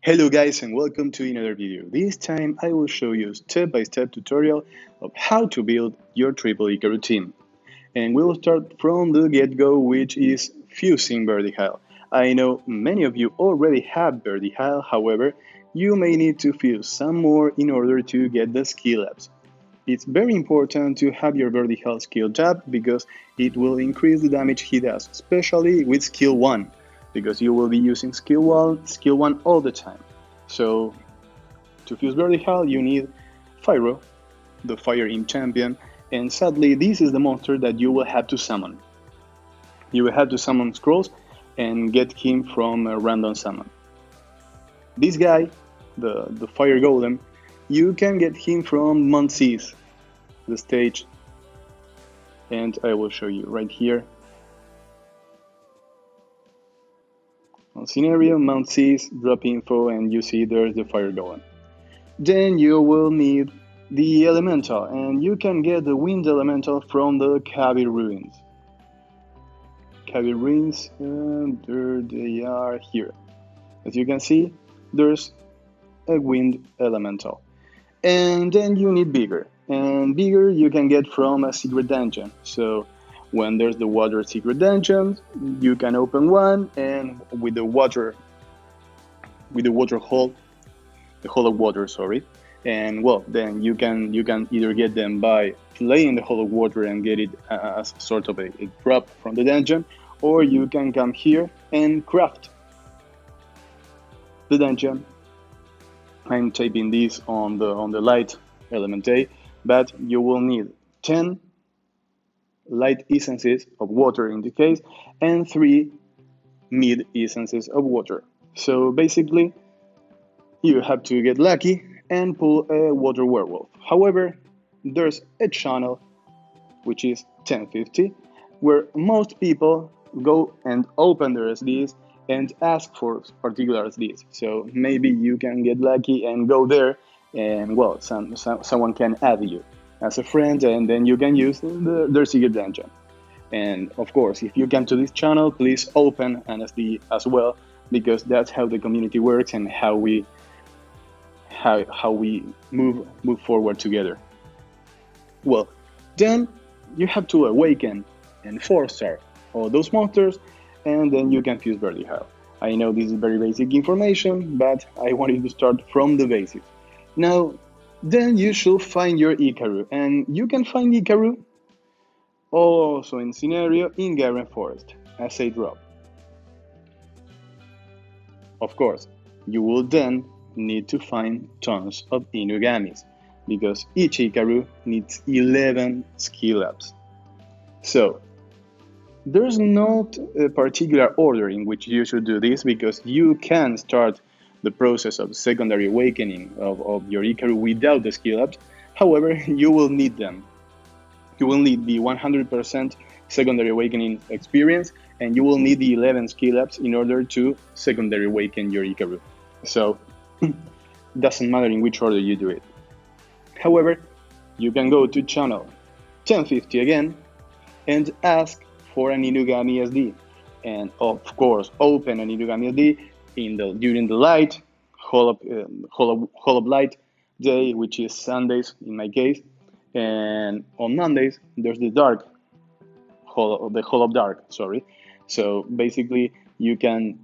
Hello guys and welcome to another video. This time I will show you a step-by-step tutorial of how to build your triple Icaru team. And we'll start from the get-go, which is fusing Vertihile. I know many of you already have Vertihile, however, you may need to fuse some more in order to get the skill ups. It's very important to have your Vertihile skill up because it will increase the damage he does, especially with skill 1, because you will be using skill 1 all the time. So to fuse Vertihile you need Pyro, the Fire Imp champion, and sadly this is the monster that you will have to summon. You will have to summon Scrolls and get him from a random summon. This guy, the Fire Golem, you can get him from Mount Seas, the stage, and I will show you right here. On scenario, Mount Seas, drop info, and you see there's the Fire Golem. Then you will need the Elemental, and you can get the Wind Elemental from the Cavi Ruins. Cavi Ruins, and there they are here. As you can see, there's a Wind Elemental. And then you need Bigger, and Bigger you can get from a secret dungeon. So when there's the water secret dungeon, you can open one, and with the water hole, the hole of water, sorry, and well, then you can either get them by playing the hole of water and get it as sort of a drop from the dungeon, or you can come here and craft the dungeon. I'm typing this on the light element A, but you will need 10 light essences of water in the case, and 3 mid essences of water. So basically, you have to get lucky and pull a water werewolf. However, there's a channel, which is 1050, where most people go and open their SDs and ask for particular SDs. So maybe you can get lucky and go there, and well, someone can add you as a friend, and then you can use their secret dungeon. And of course, if you come to this channel, please open an SD as well, because that's how the community works and how we move forward together. Well, then you have to awaken and 4-star all those monsters, and then you can fuse Vertihile. I know this is very basic information, but I wanted to start from the basics. Now, then you should find your Icaru, and you can find Icaru also in scenario in Garen Forest as a drop. Of course, you will then need to find tons of Inugamis, because each Icaru needs 11 skill ups. So, there's not a particular order in which you should do this, because you can start the process of secondary awakening of your Icaru without the skill ups. However, you will need them. You will need the 100% secondary awakening experience, and you will need the 11 skill ups in order to secondary awaken your Icaru. So, it doesn't matter in which order you do it. However, you can go to channel 1050 again and ask for an Inugami SD, and of course open an Inugami SD during the light Hall of Light day, which is Sundays in my case, and on Mondays there's the dark the Hall of Dark, sorry. So basically you can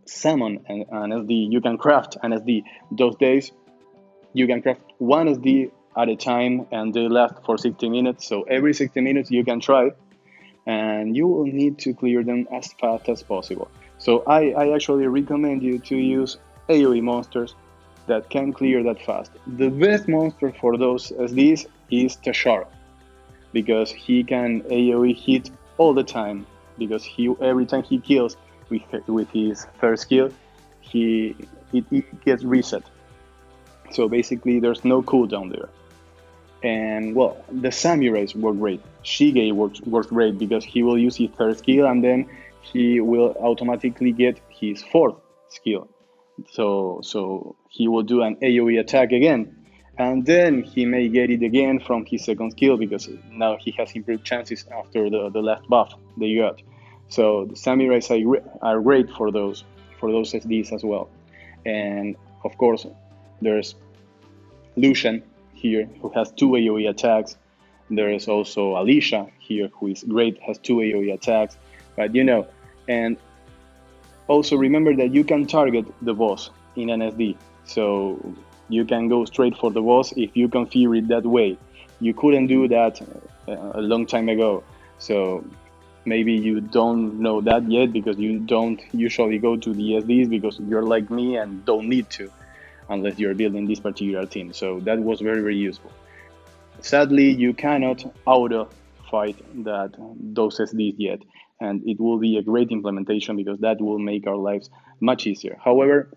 summon an SD, you can craft an SD those days. You can craft one SD at a time, and they last for 60 minutes, so every 60 minutes you can try, and you will need to clear them as fast as possible. So I actually recommend you to use AoE monsters that can clear that fast. The best monster for those SDs is Tashar, because he can AoE hit all the time, because every time he kills with his first skill, it gets reset. So basically there's no cooldown there. And well, the samurais work great. Shige works great, because he will use his third skill and then he will automatically get his fourth skill. So he will do an AoE attack again, and then he may get it again from his second skill, because now he has improved chances after the last buff they got. So the samurais are great for those SDs as well. And of course, there's Lucian here, who has 2 AoE attacks. There is also Alicia here, who is great, has 2 AoE attacks. But and also remember that you can target the boss in an SD. So you can go straight for the boss if you configure it that way. You couldn't do that a long time ago. So maybe you don't know that yet because you don't usually go to the SDs because you're like me and don't need to unless you're building this particular team. So that was very, very useful. Sadly, you cannot auto fight those SDs yet, and it will be a great implementation because that will make our lives much easier. However,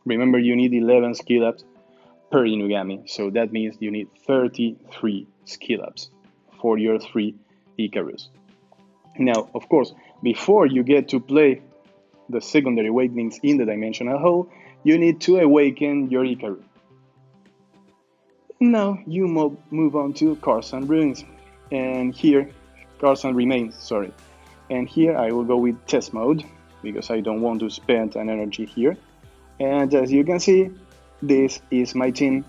remember you need 11 skill ups per Inugami, so that means you need 33 skill ups for your 3 Icarus. Now, of course, before you get to play the secondary awakenings in the dimensional hole, you need to awaken your Icaru. Now you move on to Cars and Runes, and here, Cars and Remains, sorry. And here I will go with test mode, because I don't want to spend an energy here. And as you can see, this is my team,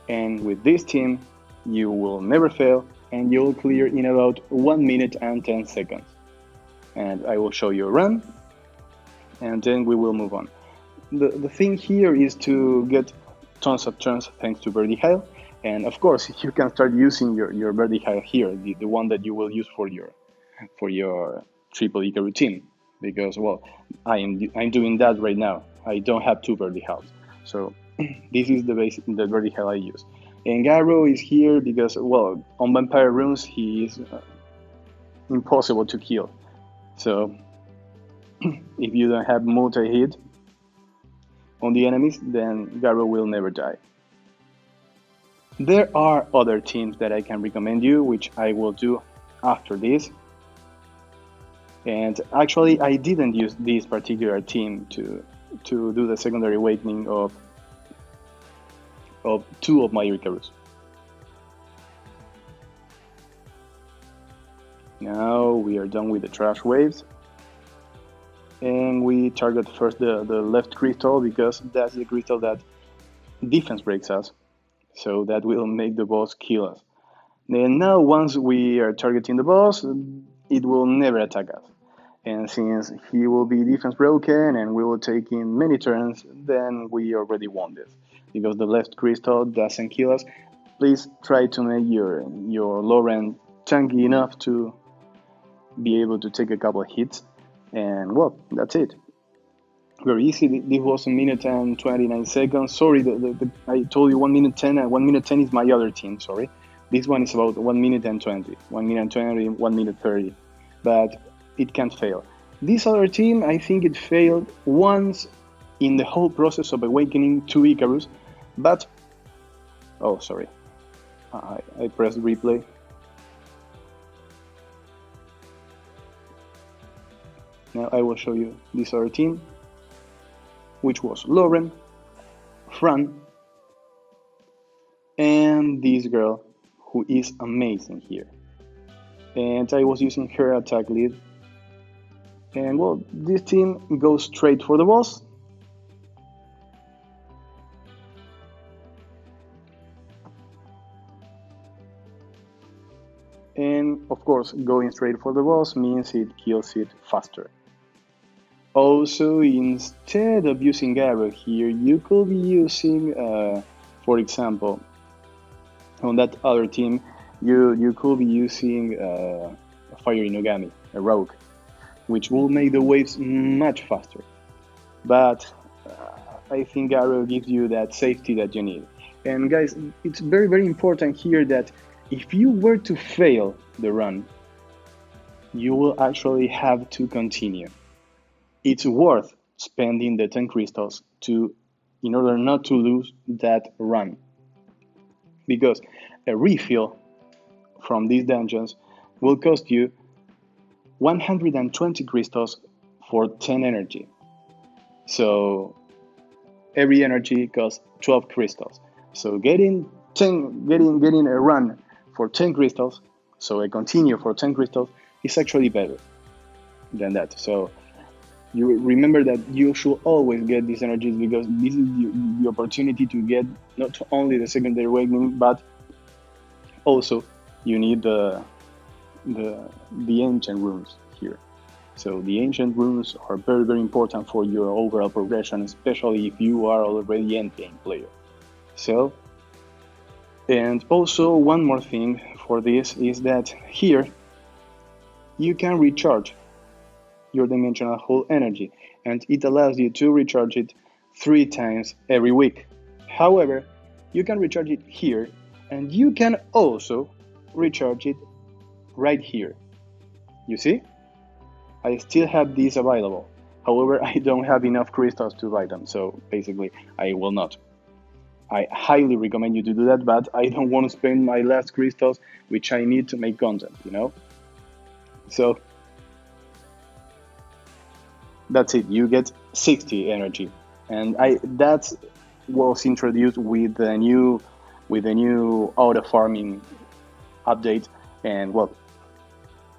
and with this team, you will never fail, and you'll clear in about 1 minute and 10 seconds. And I will show you a run, and then we will move on. The thing here is to get tons of turns thanks to Vertiheil, and of course you can start using your Vertiheil here, the one that you will use for your triple Icaru team, because well, I'm doing that right now. I don't have 2 Vertiheils, so this is the Vertiheil I use. And Gyro is here because well, on Vampire Runes he is impossible to kill, so if you don't have multi-hit on the enemies, then Gyro will never die. There are other teams that I can recommend you, which I will do after this. And actually, I didn't use this particular team to do the secondary awakening of 2 of my Icarus. Now we are done with the trash waves. And we target first the left crystal because that's the crystal that defense breaks us. So that will make the boss kill us. And now once we are targeting the boss, it will never attack us. And since he will be defense broken and we will take in many turns, then we already won this. Because the left crystal doesn't kill us, please try to make your Lauren tanky enough to be able to take a couple of hits. And well, that's it. Very easy. This was 1 minute and 29 seconds. Sorry, I told you 1 minute 10, and 1 minute 10 is my other team, sorry. This one is about 1 minute and 20. 1 minute 20, 1 minute 30. But it can't fail. This other team, I think it failed once in the whole process of awakening 2 Icarus, but... Oh, sorry. I pressed replay. Now I will show you this other team, which was Lauren, Fran, and this girl, who is amazing here. And I was using her attack lead. And well, this team goes straight for the boss. And of course, going straight for the boss means it kills it faster. Also, instead of using Gyro here, you could be using, for example, on that other team, you could be using Fire Inugami, a rogue, which will make the waves much faster. But I think Gyro gives you that safety that you need. And guys, it's very, very important here that if you were to fail the run, you will actually have to continue. It's worth spending the 10 crystals in order not to lose that run. Because a refill from these dungeons will cost you 120 crystals for 10 energy. So every energy costs 12 crystals. So getting a run for 10 crystals, so a continue for 10 crystals, is actually better than that. So You remember that you should always get these energies, because this is the opportunity to get not only the secondary awakening, but also you need the ancient runes here. So the ancient runes are very, very important for your overall progression, especially if you are already endgame player. So, and also one more thing for this is that here you can recharge your dimensional whole energy, and it allows you to recharge it 3 times every week. However, you can recharge it here, and you can also recharge it right here. You see? I still have these available. However, I don't have enough crystals to buy them, so basically I will not. I highly recommend you to do that, but I don't want to spend my last crystals, which I need to make content, you know? So that's it. You get 60 energy, and that was introduced with the new auto farming update, and well,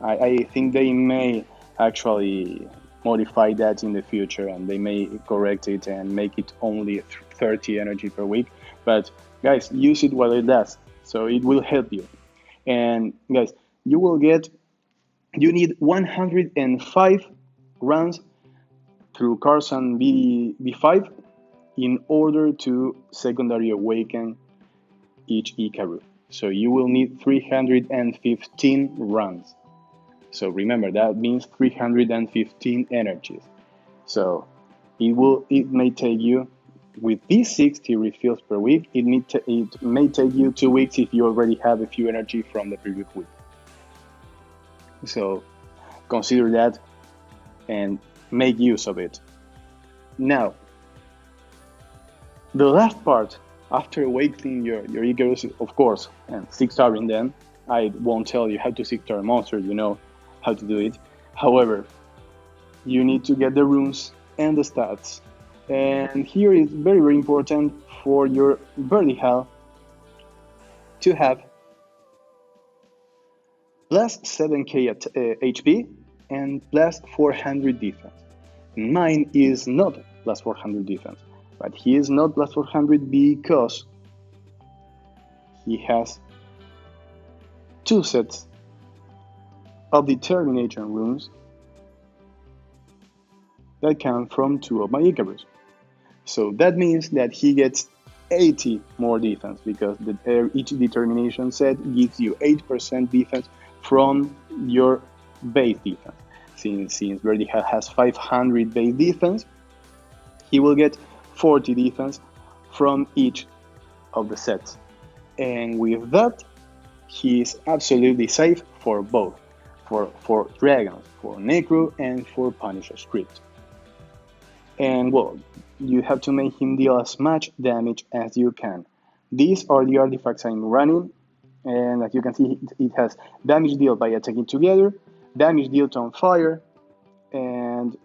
I think they may actually modify that in the future, and they may correct it and make it only 30 energy per week. But guys, use it while it lasts, so it will help you. And guys, you need 105 runs through Carson B5 in order to secondary awaken each Icaru. So you will need 315 runs. So remember, that means 315 energies. So it may take you, with these 60 refills per week, it may take you 2 weeks if you already have a few energy from the previous week. So consider that and make use of it. Now, the last part after awakening your Icarus, of course, and 6-starring them. I won't tell you how to 6-star a monster, you know how to do it. However, you need to get the runes and the stats. And here is very, very important for your vertical to have plus 7k HP and plus 400 defense. Mine is not plus 400 defense, but he is not plus 400 because he has 2 sets of determination runes that come from 2 of my Icarus. So that means that he gets 80 more defense, because each determination set gives you 8% defense from your base defense. Since Vertical has 500 base defense, he will get 40 defense from each of the sets. And with that, he is absolutely safe for both, for dragons, for Necro, and for Punisher script. And well, you have to make him deal as much damage as you can. These are the artifacts I'm running, and as you can see, it has damage dealt by attacking together, damage dealt on fire, and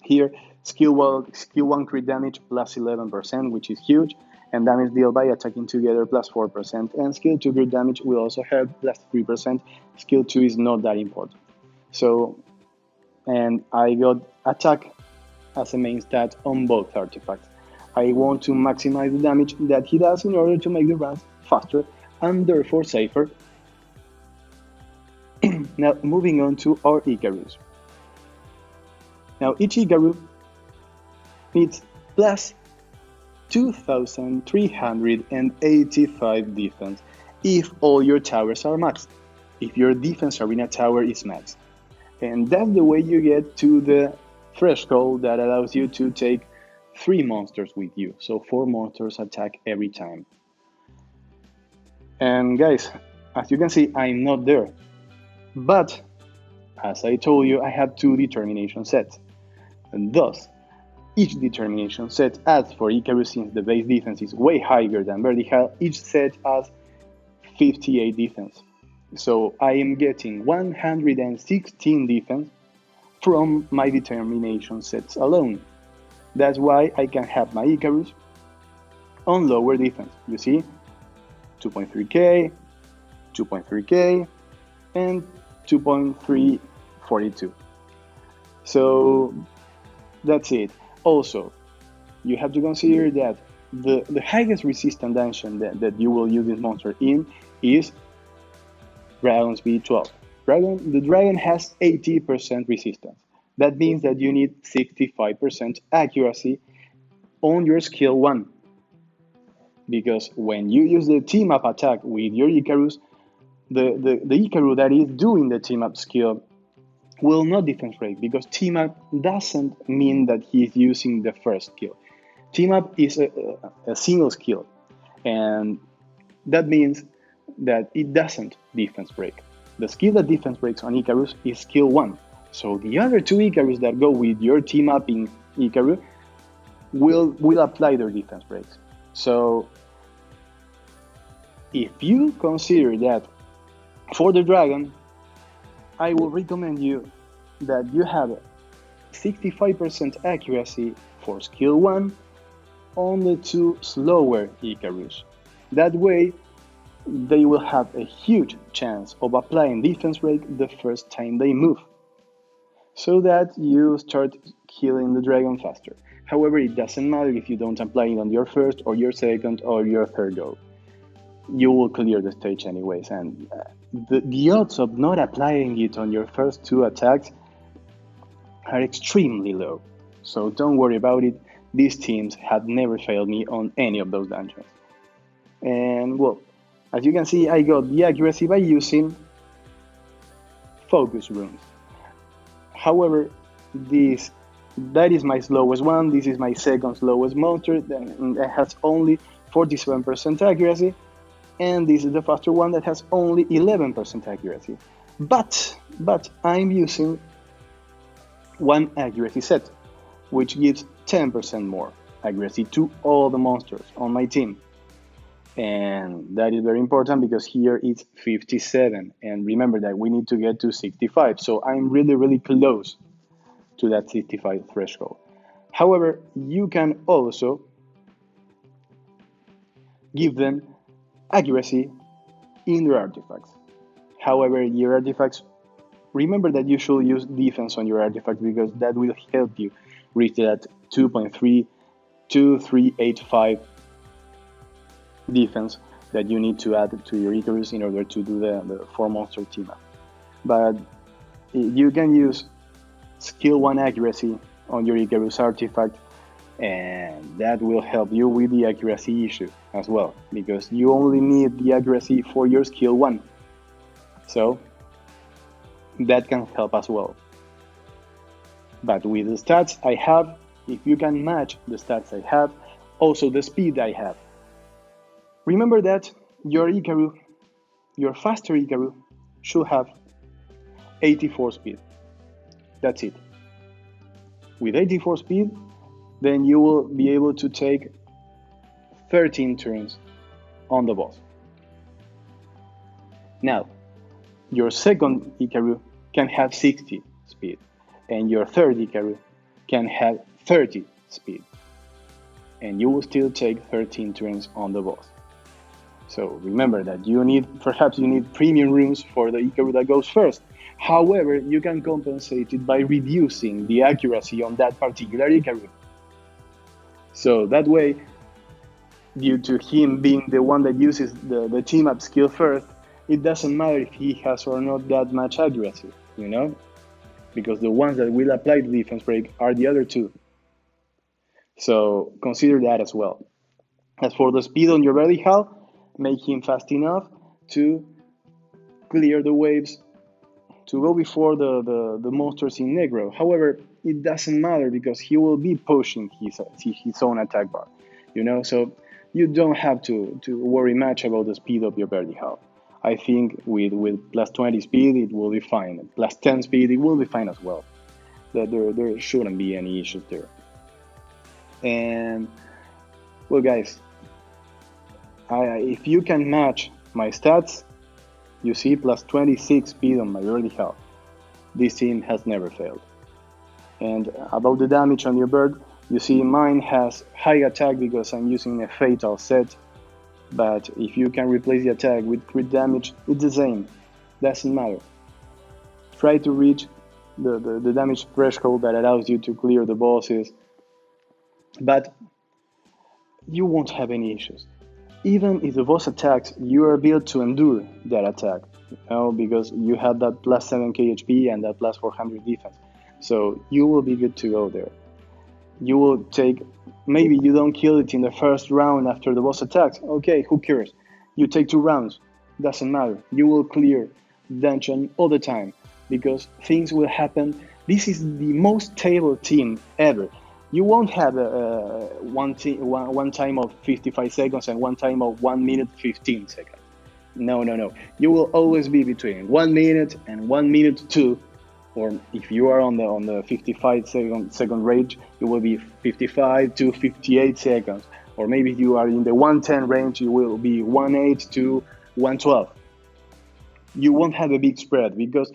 here skill 1 crit damage plus 11%, which is huge, and damage dealt by attacking together plus 4%, and skill 2 crit damage will also have plus 3%. Skill 2 is not that important. So, and I got attack as a main stat on both artifacts. I want to maximize the damage that he does in order to make the runs faster and therefore safer. Now, moving on to our Icarus. Now, each Icaru needs plus 2,385 defense if all your towers are maxed, if your defense arena tower is maxed. And that's the way you get to the threshold that allows you to take 3 monsters with you. So 4 monsters attack every time. And guys, as you can see, I'm not there. But, as I told you, I have 2 determination sets. And thus, each determination set adds for Icarus, since the base defense is way higher than Vertical, each set adds 58 defense. So I am getting 116 defense from my determination sets alone. That's why I can have my Icarus on lower defense. You see, 2.3k, 2.3k, and 2.342. So That's it. Also, you have to consider that the highest resistant dungeon that you will use this monster in is Dragon Speed 12. The dragon has 80% resistance. That means that you need 65% accuracy on your skill 1. Because when you use the team up attack with your Icarus, the Icaru that is doing the team up skill will not defense break, because team up doesn't mean that he is using the first skill. Team up is a single skill, and that means that it doesn't defense break. The skill that defense breaks on Icarus is skill 1. So the other two Icarus that go with your team up in Icaru will apply their defense breaks. So if you consider that for the dragon, I will recommend you that you have 65% accuracy for skill 1 on the two slower Icarus. That way, they will have a huge chance of applying defense break the first time they move, so that you start killing the dragon faster. However, it doesn't matter if you don't apply it on your first or your second or your third go. You will clear the stage anyways, and the odds of not applying it on your first two attacks are extremely low. So don't worry about it. These teams have never failed me on any of those dungeons. And well, as you can see, I got the accuracy by using focus runes. However, that is my slowest one. This is my second slowest monster that has only 47% accuracy, and this is the faster one that has only 11% accuracy. But I'm using one accuracy set, which gives 10% more accuracy to all the monsters on my team. And that is very important because here it's 57, and remember that we need to get to 65, so I'm really close to that 65 threshold. However, you can also give them accuracy in their artifacts. However, your artifacts, remember that you should use defense on your artifact, because that will help you reach that 2.32385 defense that you need to add to your Icarus in order to do the 4 monster team up. But you can use skill 1 accuracy on your Icarus artifact, and that will help you with the accuracy issue as well, because you only need the accuracy for your skill 1. So that can help as well. But with the stats I have, if you can match the stats I have, also the speed I have. Remember that your Icaru, your faster Icaru, should have 84 speed. That's it. With 84 speed, then you will be able to take 13 turns on the boss. Now, your second Icaru can have 60 speed, and your third Icaru can have 30 speed, and you will still take 13 turns on the boss. So remember that perhaps you need premium runes for the Icaru that goes first. However, you can compensate it by reducing the accuracy on that particular Icaru. So that way, due to him being the one that uses the team up skill first, it doesn't matter if he has or not that much accuracy, because the ones that will apply the defense break are the other two. So consider that as well. As for the speed on your vertical, make him fast enough to clear the waves to go before the monsters in Negro. However, it doesn't matter because he will be pushing his own attack bar, so you don't have to worry much about the speed of your vertical. I think with plus 20 speed it will be fine. Plus 10 speed it will be fine as well. There shouldn't be any issues there. And well, guys, if you can match my stats, you see plus 26 speed on my vertical. This team has never failed. And about the damage on your bird, you see mine has high attack because I'm using a fatal set. But if you can replace the attack with crit damage, it's the same. Doesn't matter. Try to reach the damage threshold that allows you to clear the bosses, but you won't have any issues. Even if the boss attacks, you are built to endure that attack, because you have that plus 7k HP and that plus 400 defense. So you will be good to go there. You will take, maybe you don't kill it in the first round after the boss attacks. Okay, who cares? You take 2 rounds, doesn't matter. You will clear dungeon all the time because things will happen. This is the most stable team ever. You won't have one time of 55 seconds and one time of 1 minute 15 seconds. No, no, no. You will always be between 1 minute and 1 minute 2, or if you are on the 55 second range, it will be 55 to 58 seconds. Or maybe if you are in the 110 range, you will be 18 to 112. You won't have a big spread because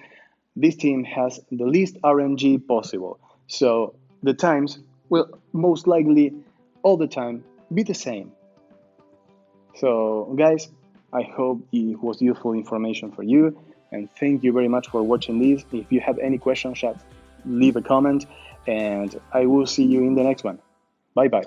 this team has the least RNG possible. So the times will most likely all the time be the same. So guys, I hope it was useful information for you, and thank you very much for watching this. If you have any questions, leave a comment, and I will see you in the next one. Bye bye.